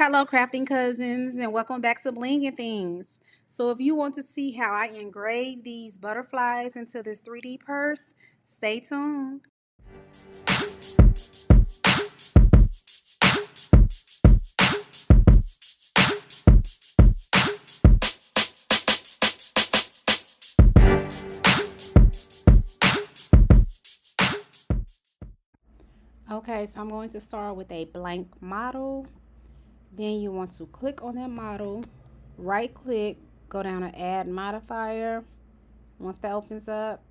Hello, crafting cousins, and welcome back to Bling and Things. So if you want to see how I engrave these butterflies into this 3D purse, stay tuned. Okay, so I'm going to start with a blank model. Then you want to click on that model, right click, go down to add modifier. Once that opens up,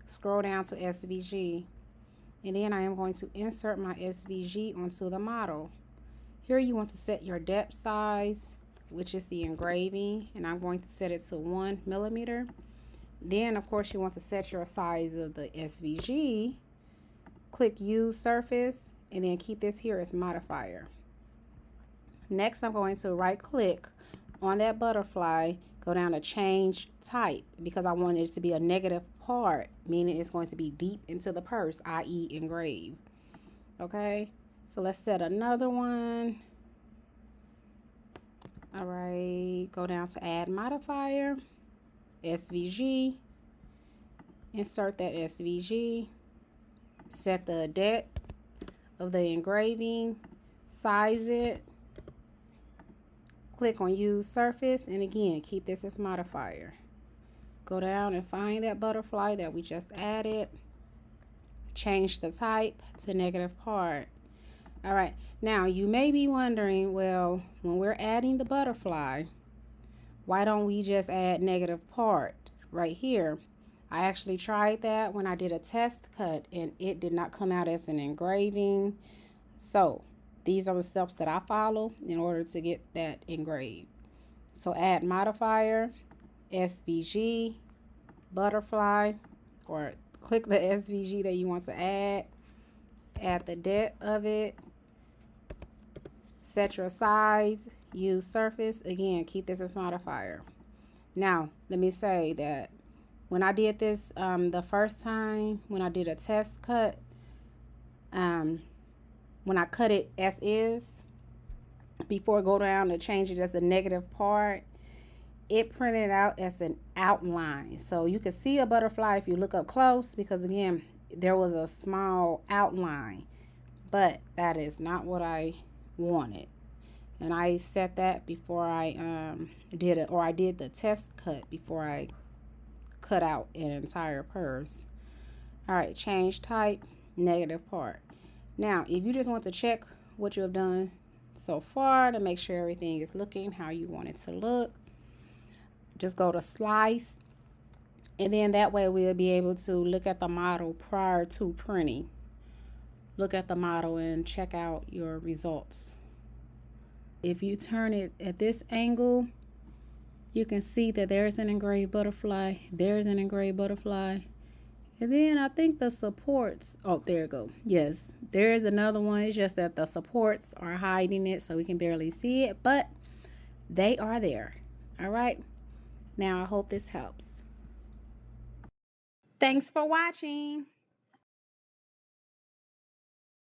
scroll down to SVG. And then I am going to insert my SVG onto the model. Here you want to set your depth size, which is the engraving, and I'm going to set it to 1 millimeter. Then of course you want to set your size of the SVG. Click use surface and then keep this here as modifier. Next I'm going to right click on that butterfly, go down to change type because I want it to be a negative part, meaning it's going to be deep into the purse, i.e. engrave. Okay, so let's set another one. All right, go down to add modifier, SVG, insert that SVG, set the depth of the engraving, size it, click on use surface, and again keep this as modifier. Go down and find that butterfly that we just added, change the type to negative part. All right, now you may be wondering, well, when we're adding the butterfly, why don't we just add negative part right here? I actually tried that when I did a test cut and it did not come out as an engraving. So these are the steps that I follow in order to get that engraved. So add modifier, SVG, butterfly, or click the SVG that you want to add the depth of it, set your size, use surface, again keep this as modifier. Now let me say that when I did this the first time, when I did a test cut, when I cut it as is, before I go down to change it as a negative part, it printed out as an outline. So you can see a butterfly if you look up close, because again, there was a small outline, but that is not what I wanted. And I set that before I did it, or I did the test cut before I cut out an entire purse. All right, change type, negative part. Now if you just want to check what you have done so far to make sure everything is looking how you want it to look, just go to slice, and then that way we'll be able to look at the model prior to printing. Look at the model and check out your results. If you turn it at this angle, you can see that there's an engraved butterfly, there's an engraved butterfly, and then I think the supports, oh there you go, yes, there's another one. It's just that the supports are hiding it so we can barely see it, but they are there. All right, now I hope this helps. Thanks for watching.